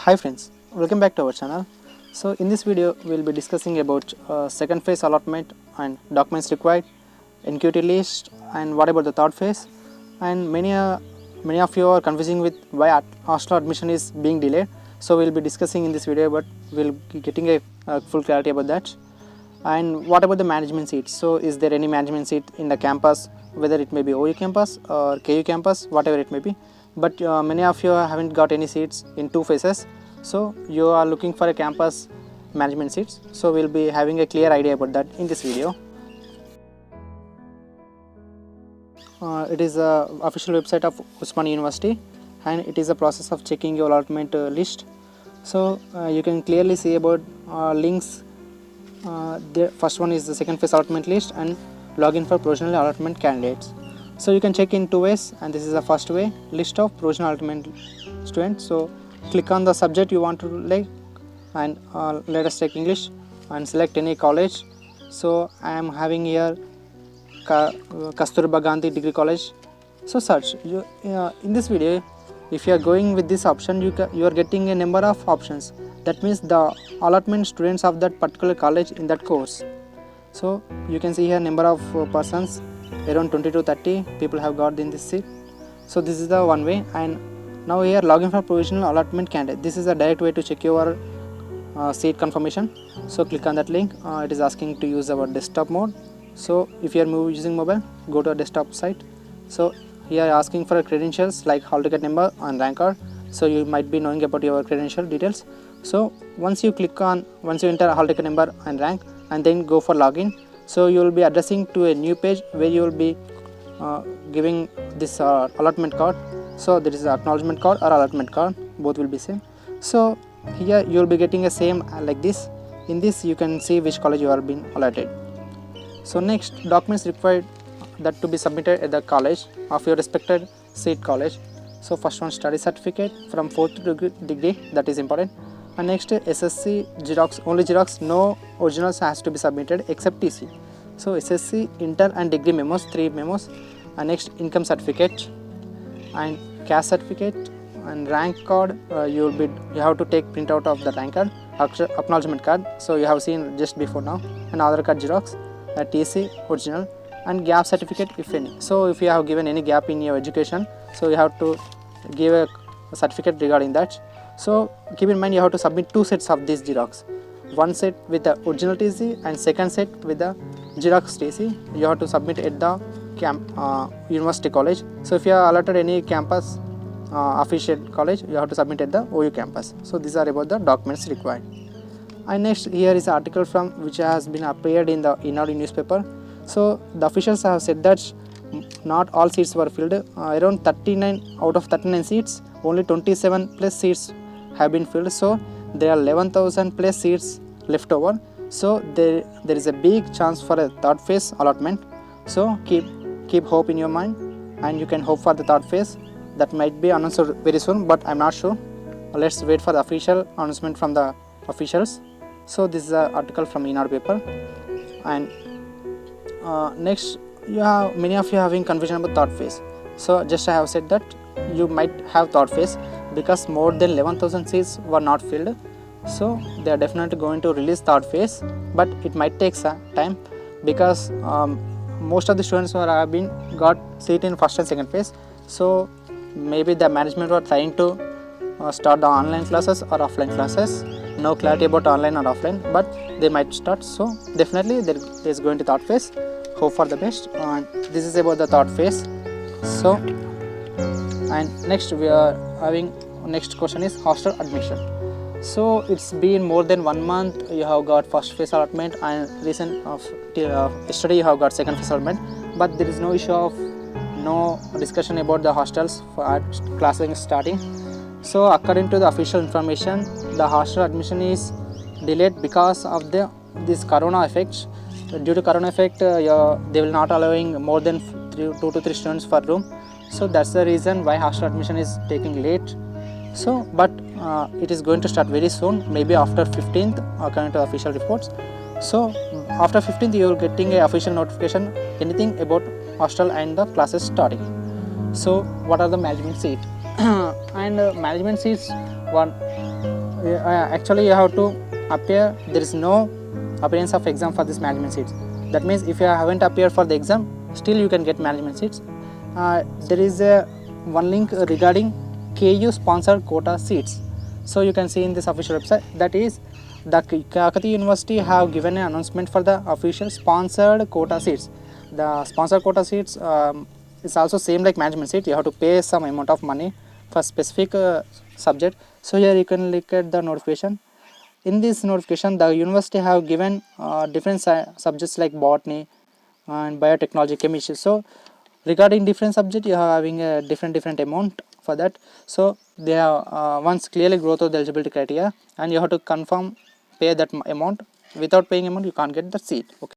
Hi friends, welcome back to our channel. So in this video we will be discussing about second phase allotment and documents required, NQT list, and what about the third phase. And many of you are confusing with why hostel admission is being delayed. So we will be discussing in this video, but we will be getting a full clarity about that. And what about the management seats? So is there any management seat in the campus, whether it may be OU campus or KU campus, whatever it may be. But many of you haven't got any seats in two phases, so you are looking for a campus management seats. So we'll be having a clear idea about that in this video. It is a official website of Usmania University, and it is a process of checking your allotment list. So you can clearly see about links. The first one is the second phase allotment list and login for provisional allotment candidates. So you can check in two ways, and this is the first way, list of provisional allotment students. So click on the subject you want to like, and let us take English and select any college. So I am having here Kasturba Gandhi Degree College. So search in this video. If you are going with this option, you are getting a number of options. That means the allotment students of that particular college in that course. So you can see here number of persons, around 20 to 30 people have got in this seat. So this is the one way. And now here login for provisional allotment candidate. This is a direct way to check your seat confirmation. So click on that link. It is asking to use our desktop mode. So if you are using mobile, go to a desktop site. So here asking for credentials like hall ticket number and rank card. So you might be knowing about your credential details. So once you enter hall ticket number and rank, and then go for login, so you will be addressing to a new page where you will be giving this allotment card. So there is an acknowledgement card or allotment card, both will be same. So here you will be getting a same like this. In this you can see which college you are being allotted. So next, documents required that to be submitted at the college of your respected seat college. So first one, study certificate from 4th degree, that is important. And next, SSC Xerox, only Xerox, no originals has to be submitted except TC. So SSC, inter and degree memos, 3 memos. And next, income certificate and caste certificate and rank card. You have to take printout of the rank card, acknowledgement card. So you have seen just before now, and Aadhaar card Xerox, TC original, and gap certificate if any. So if you have given any gap in your education, so you have to give a certificate regarding that. So keep in mind, you have to submit 2 sets of this Xerox, one set with the original TC and second set with the Xerox TC. You have to submit at the university college. So if you are allotted any campus affiliated college, you have to submit at the OU campus. So these are about the documents required. And next, here is an article from which has been appeared in the Inadu newspaper. So the officials have said that not all seats were filled. Around 39 out of 39 seats, only 27 plus seats have been filled. So there are 11,000 plus seats left over. So there is a big chance for a third phase allotment. So keep hope in your mind, and you can hope for the third phase. That might be announced very soon, but I'm not sure. Let's wait for the official announcement from the officials. So this is an article from Inadu paper. And next, many of you having confusion about third phase. So just I have said that you might have third phase because more than 11,000 seats were not filled. So they are definitely going to release third phase, but it might take some time because most of the students who have been got seat in first and second phase. So maybe the management were trying to start the online classes or offline classes. No clarity about online or offline, but they might start. So definitely there is going to third phase. Hope for the best. And this is about the third phase. So and next we are having next question is hostel admission. So it's been more than 1 month you have got first phase allotment, and yesterday you have got second phase allotment, but there is no issue of no discussion about the hostels for classes starting. So according to the official information, the hostel admission is delayed because of this corona effect. Due to corona effect, they will not allowing more than 2 to 3 students per room. So that's the reason why hostel admission is taking late. So but it is going to start very soon, maybe after 15th according to official reports. So after 15th you will getting a official notification anything about hostel and the classes starting. So what are the management seat? And management seats, one actually you have to appear. There is no appearance of exam for this management seats. That means if you haven't appeared for the exam, still you can get management seats. There is one link regarding KU sponsored quota seats. So you can see in this official website, that is the Kakati University have given an announcement for the official sponsored quota seats. The sponsored quota seats is also same like management seat. You have to pay some amount of money for specific subject. So here you can look at the notification. In this notification, the university have given different subjects like botany and biotechnology, chemistry. So regarding different subject, you are having a different amount for that. So they have once clearly growth of the eligibility criteria, and you have to confirm pay that amount. Without paying amount, you can't get the seat. Okay.